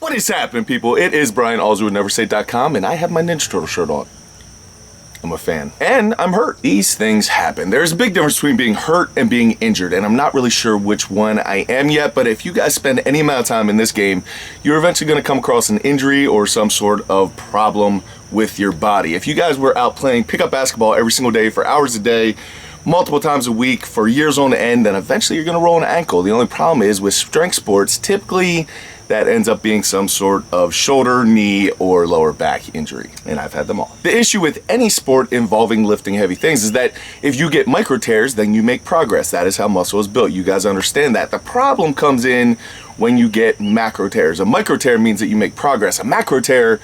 What is happening, people? It is Brian, Alsruhe, neversay.com, and I have my Ninja Turtle shirt on. I'm a fan. And I'm hurt. These things happen. There's a big difference between being hurt and being injured, and I'm not really sure which one I am yet, but if you guys spend any amount of time in this game, you're eventually going to come across an injury or some sort of problem with your body. If you guys were out playing pickup basketball every single day for hours a day, multiple times a week for years on end, then eventually you're going to roll an ankle. The only problem is with strength sports, typically that ends up being some sort of shoulder, knee, or lower back injury, and I've had them all. The issue with any sport involving lifting heavy things is that if you get micro tears, then you make progress. That is how muscle is built. You guys understand that. The problem comes in when you get macro tears. A micro tear means that you make progress. A macro tear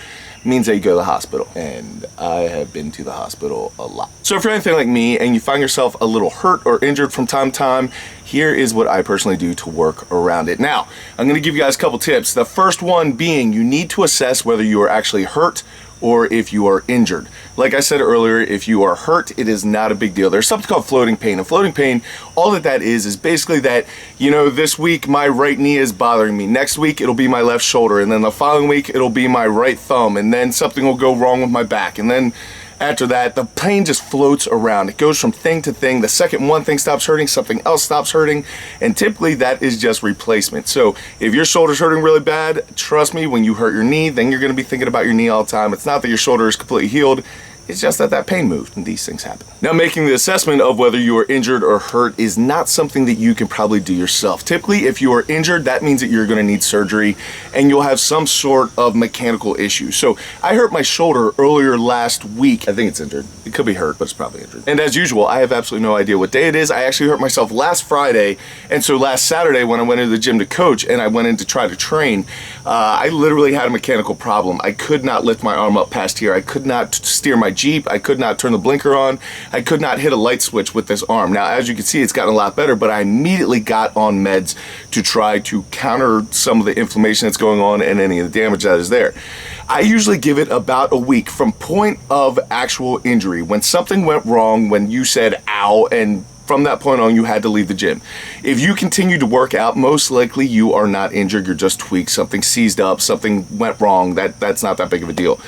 means that you go to the hospital, and I have been to the hospital a lot. So if you're anything like me and you find yourself a little hurt or injured from time to time, here is what I personally do to work around it. Now, I'm gonna give you guys a couple tips. The first one being you need to assess whether you are actually hurt or if you are injured. Like I said earlier, if you are hurt, it is not a big deal. There's something called floating pain. And floating pain, all that is basically that, you know, this week my right knee is bothering me. Next week, it'll be my left shoulder. And then the following week, it'll be my right thumb. And then something will go wrong with my back. And then after that, the pain just floats around. It goes from thing to thing. The second one thing stops hurting, something else stops hurting. And typically that is just replacement. So if your shoulder's hurting really bad, trust me, when you hurt your knee, then you're gonna be thinking about your knee all the time. It's not that your shoulder is completely healed. It's just that that pain moved, and these things happen. Now, making the assessment of whether you are injured or hurt is not something that you can probably do yourself. Typically, if you are injured, that means that you're gonna need surgery, and you'll have some sort of mechanical issue. So I hurt my shoulder earlier last week. I think it's injured. It could be hurt, but it's probably injured. And as usual, I have absolutely no idea what day it is. I actually hurt myself last Friday, and so last Saturday when I went into the gym to coach and I went in to try to train, I literally had a mechanical problem. I could not lift my arm up past here. I could not steer my Jeep. I could not turn the blinker on. I could not hit a light switch with this arm. Now, as you can see, it's gotten a lot better, but I immediately got on meds to try to counter some of the inflammation that's going on and any of the damage that is there. I usually give it about a week from point of actual injury. When something went wrong, when you said, ow, and from that point on, you had to leave the gym. If you continue to work out, most likely you are not injured. You're just tweaked. Something seized up. Something went wrong. That's not that big of a deal.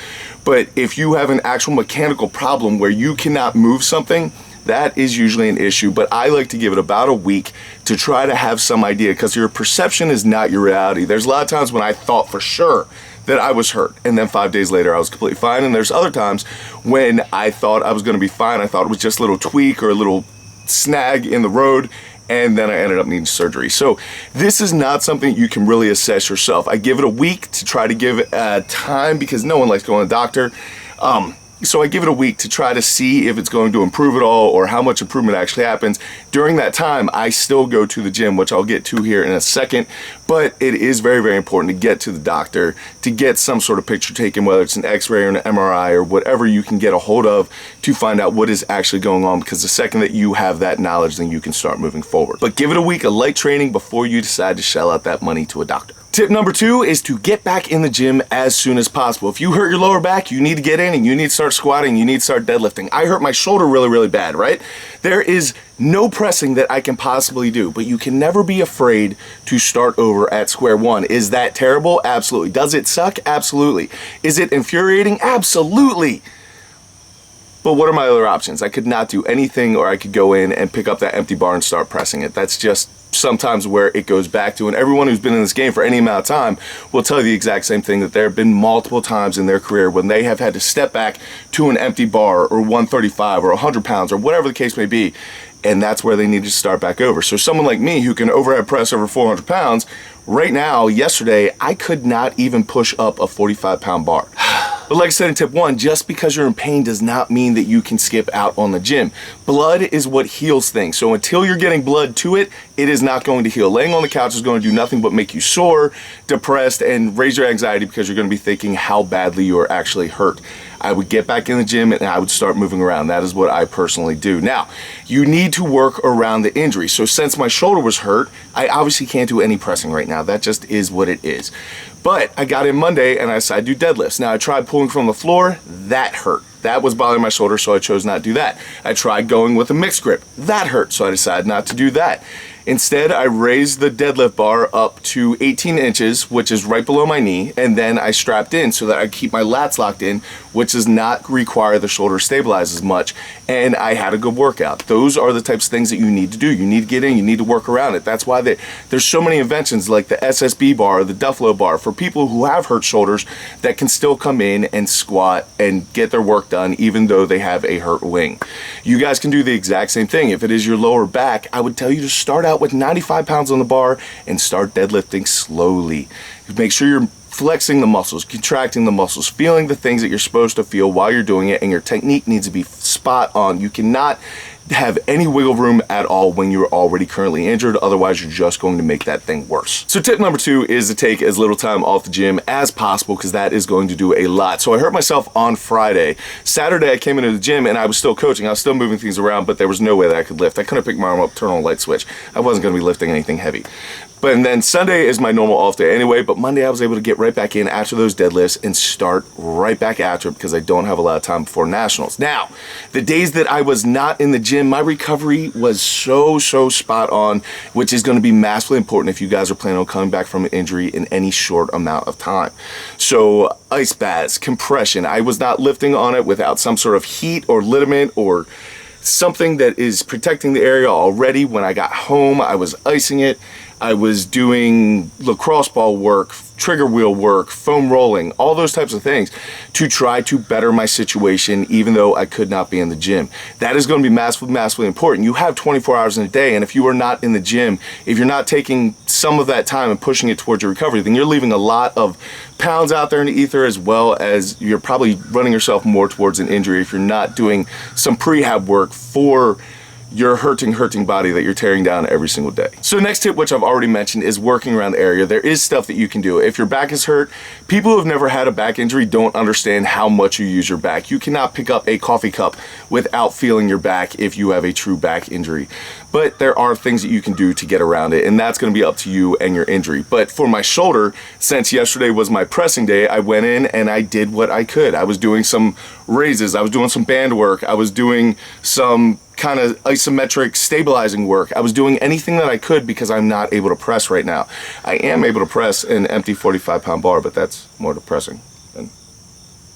But if you have an actual mechanical problem where you cannot move something, that is usually an issue. But I like to give it about a week to try to have some idea, because your perception is not your reality. There's a lot of times when I thought for sure that I was hurt, and then 5 days later I was completely fine. And there's other times when I thought I was going to be fine. I thought it was just a little tweak or a little snag in the road, and then I ended up needing surgery. So this is not something you can really assess yourself. I give it a week to try to give it time, because no one likes going to the doctor. So I give it a week to try to see if it's going to improve at all or how much improvement actually happens. During that time, I still go to the gym, which I'll get to here in a second, but it is very, very important to get to the doctor, to get some sort of picture taken, whether it's an x-ray or an MRI or whatever you can get a hold of to find out what is actually going on, because the second that you have that knowledge, then you can start moving forward. But give it a week of light training before you decide to shell out that money to a doctor. Tip number 2 is to get back in the gym as soon as possible. If you hurt your lower back, you need to get in and you need to start squatting, you need to start deadlifting. I hurt my shoulder really, really bad, right? There is no pressing that I can possibly do, but you can never be afraid to start over at square one. Is that terrible? Absolutely. Does it suck? Absolutely. Is it infuriating? Absolutely. But what are my other options? I could not do anything, or I could go in and pick up that empty bar and start pressing it. That's just sometimes where it goes back to, and everyone who's been in this game for any amount of time will tell you the exact same thing, that there have been multiple times in their career when they have had to step back to an empty bar or 135 or 100 pounds or whatever the case may be, and that's where they need to start back over. So someone like me who can overhead press over 400 pounds, right now, yesterday, I could not even push up a 45-pound bar. But like I said in tip 1, just because you're in pain does not mean that you can skip out on the gym. Blood is what heals things. So until you're getting blood to it, it is not going to heal. Laying on the couch is going to do nothing but make you sore, depressed, and raise your anxiety, because you're going to be thinking how badly you are actually hurt. I would get back in the gym and I would start moving around. That is what I personally do. Now, you need to work around the injury. So since my shoulder was hurt, I obviously can't do any pressing right now. That just is what it is. But I got in Monday and I decided to do deadlifts. Now, I tried pulling from the floor. That hurt. That was bothering my shoulder, so I chose not to do that. I tried going with a mixed grip. That hurt, so I decided not to do that. Instead, I raised the deadlift bar up to 18 inches, which is right below my knee, and then I strapped in so that I keep my lats locked in, which does not require the shoulder to stabilize as much, and I had a good workout. Those are the types of things that you need to do. You need to get in, you need to work around it. That's why there's so many inventions like the SSB bar, the Duffalo bar, for people who have hurt shoulders that can still come in and squat and get their work done even though they have a hurt wing. You guys can do the exact same thing. If it is your lower back, I would tell you to start out with 95 pounds on the bar and start deadlifting slowly. Make sure you're flexing the muscles, contracting the muscles, feeling the things that you're supposed to feel while you're doing it, and your technique needs to be spot on. You cannot have any wiggle room at all when you're already currently injured, otherwise you're just going to make that thing worse. So tip number 2 is to take as little time off the gym as possible, because that is going to do a lot. So I hurt myself on Friday. Saturday I came into the gym and I was still coaching, I was still moving things around, but there was no way that I could lift. I couldn't pick my arm up, turn on a light switch. I wasn't going to be lifting anything heavy. And then Sunday is my normal off day anyway, but Monday I was able to get right back in after those deadlifts and start right back after it because I don't have a lot of time before nationals. Now, the days that I was not in the gym, my recovery was so spot on, which is going to be massively important if you guys are planning on coming back from an injury in any short amount of time. So ice baths, compression, I was not lifting on it without some sort of heat or lidament or something that is protecting the area already. When I got home, I was icing it. I was doing lacrosse ball work, trigger wheel work, foam rolling, all those types of things to try to better my situation even though I could not be in the gym. That is going to be massively important. You have 24 hours in a day, and if you are not in the gym, if you're not taking some of that time and pushing it towards your recovery, then you're leaving a lot of pounds out there in the ether, as well as you're probably running yourself more towards an injury if you're not doing some prehab work for your hurting body that you're tearing down every single day. So next tip, which I've already mentioned, is working around the area. There is stuff that you can do. If your back is hurt, people who have never had a back injury don't understand how much you use your back. You cannot pick up a coffee cup without feeling your back if you have a true back injury. But there are things that you can do to get around it, and that's going to be up to you and your injury. But for my shoulder, since yesterday was my pressing day, I went in and I did what I could. I was doing some raises, I was doing some band work, I was doing some kind of isometric stabilizing work. I was doing anything that I could because I'm not able to press right now. I am able to press an empty 45-pound bar, but that's more depressing than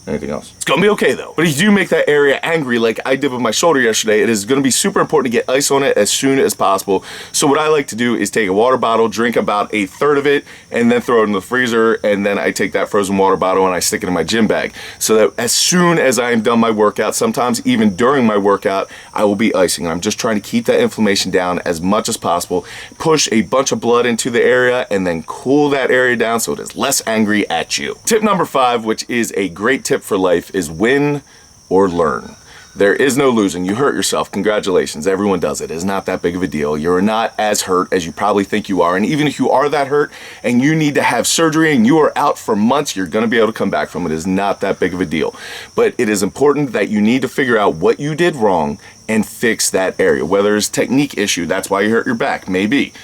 anything else. It's gonna be okay though. But if you do make that area angry like I did with my shoulder yesterday, it is gonna be super important to get ice on it as soon as possible. So what I like to do is take a water bottle, drink about a third of it, and then throw it in the freezer, and then I take that frozen water bottle and I stick it in my gym bag. So that as soon as I am done my workout, sometimes even during my workout, I will be icing. I'm just trying to keep that inflammation down as much as possible, push a bunch of blood into the area, and then cool that area down so it is less angry at you. Tip number 5, which is a great tip for life, is win or learn. There is no losing. You hurt yourself. Congratulations. Everyone does it. It's not that big of a deal. You're not as hurt as you probably think you are. And even if you are that hurt and you need to have surgery and you are out for months, you're going to be able to come back from it. It is not that big of a deal. But it is important that you need to figure out what you did wrong and fix that area. Whether it's a technique issue, that's why you hurt your back, maybe.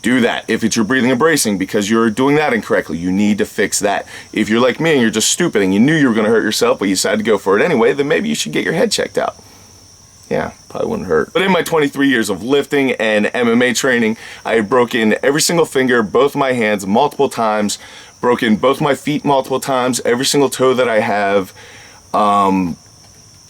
Do that. If it's your breathing and bracing because you're doing that incorrectly, you need to fix that. If you're like me and you're just stupid and you knew you were going to hurt yourself but you decided to go for it anyway, then maybe you should get your head checked out. Yeah, probably wouldn't hurt. But in my 23 years of lifting and MMA training, I have broken every single finger, both my hands multiple times, broken both my feet multiple times, every single toe that I have,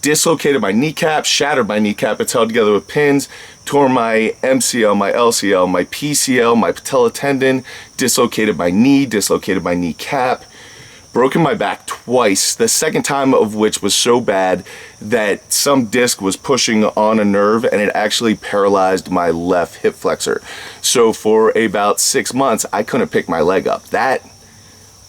dislocated my kneecap, shattered my kneecap, it's held together with pins, tore my MCL, my LCL, my PCL, my patella tendon, dislocated my knee, dislocated my kneecap, broken my back twice, the second time of which was so bad that some disc was pushing on a nerve and it actually paralyzed my left hip flexor. So for about 6 months, I couldn't pick my leg up. That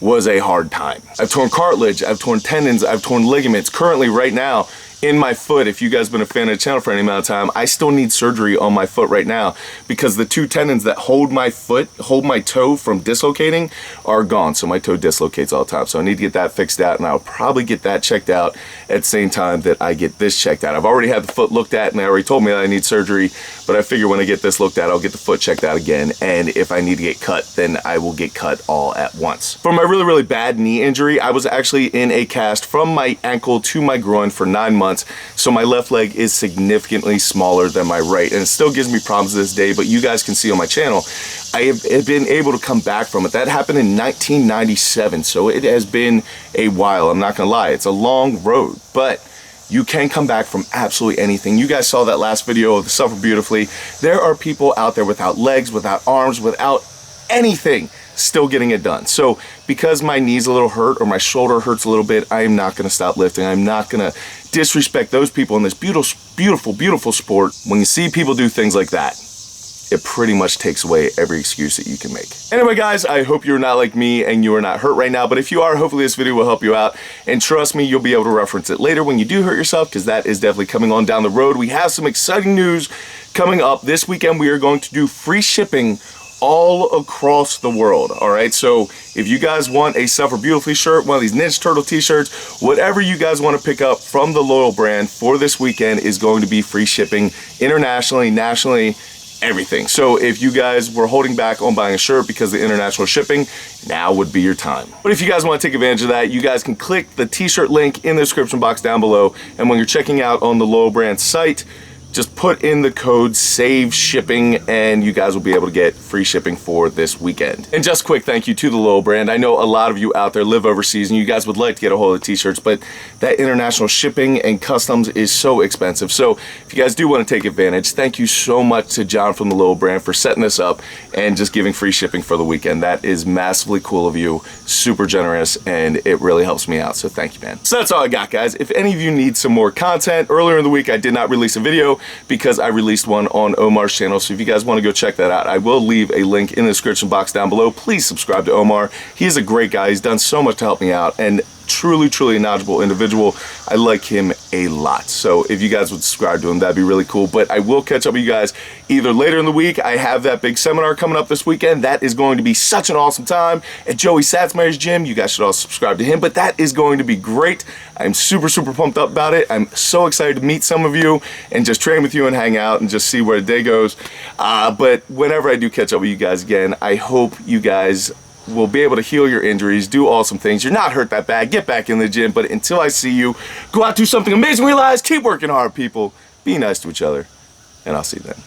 was a hard time. I've torn cartilage, I've torn tendons, I've torn ligaments. Currently, right now, in my foot, if you guys have been a fan of the channel for any amount of time, I still need surgery on my foot right now because the 2 tendons that hold my foot, hold my toe from dislocating, are gone. So my toe dislocates all the time. So I need to get that fixed out, and I'll probably get that checked out at the same time that I get this checked out. I've already had the foot looked at, and they already told me that I need surgery, but I figure when I get this looked at, I'll get the foot checked out again, and if I need to get cut, then I will get cut all at once. For my really bad knee injury, I was actually in a cast from my ankle to my groin for 9 months. months. So my left leg is significantly smaller than my right, and it still gives me problems to this day, but you guys can see on my channel, I have been able to come back from it. That happened in 1997, so it has been a while. I'm not gonna lie, it's a long road, but you can come back from absolutely anything. You guys saw that last video of the Suffer Beautifully. There are people out there without legs, without arms, without anything, still getting it done. So because my knee's a little hurt or my shoulder hurts a little bit, I am not gonna stop lifting. I'm not gonna disrespect those people in this beautiful, beautiful, beautiful sport. When you see people do things like that, it pretty much takes away every excuse that you can make. Anyway, guys, I hope you're not like me and you are not hurt right now, but if you are, hopefully this video will help you out. And trust me, you'll be able to reference it later when you do hurt yourself, because that is definitely coming on down the road. We have some exciting news coming up. This weekend, we are going to do free shipping all across the world. All right, so if you guys want a Suffer Beautifully shirt, one of these Ninja Turtle t-shirts, whatever you guys want to pick up from the Loyal brand for this weekend is going to be free shipping internationally, nationally, everything. So if you guys were holding back on buying a shirt because of the international shipping, now would be your time. But if you guys want to take advantage of that, you guys can click the t-shirt link in the description box down below, and when you're checking out on the Loyal brand site, just put in the code SAVE SHIPPING and you guys will be able to get free shipping for this weekend. And just a quick thank you to the Loyal brand. I know a lot of you out there live overseas and you guys would like to get a hold of the t-shirts, but that international shipping and customs is so expensive. So if you guys do want to take advantage, thank you so much to John from the Loyal brand for setting this up and just giving free shipping for the weekend. That is massively cool of you, super generous, and it really helps me out. So thank you, man. So that's all I got, guys. If any of you need some more content, earlier in the week I did not release a video because I released one on Omar's channel. So if you guys want to go check that out, I will leave a link in the description box down below. Please subscribe to Omar. He is a great guy. He's done so much to help me out, and truly a knowledgeable individual. I like him a lot. So if you guys would subscribe to him, that'd be really cool. But I will catch up with you guys either later in the week. I have that big seminar coming up this weekend. That is going to be such an awesome time at Joey Satsmeyer's gym. You guys should all subscribe to him, but that is going to be great. I'm super pumped up about it. I'm so excited to meet some of you and just train with you and hang out and just see where the day goes. But whenever I do catch up with you guys again, I hope you guys will be able to heal your injuries, do awesome things. You're not hurt that bad. Get back in the gym. But until I see you, go out, do something amazing, realize, keep working hard, people. Be nice to each other, and I'll see you then.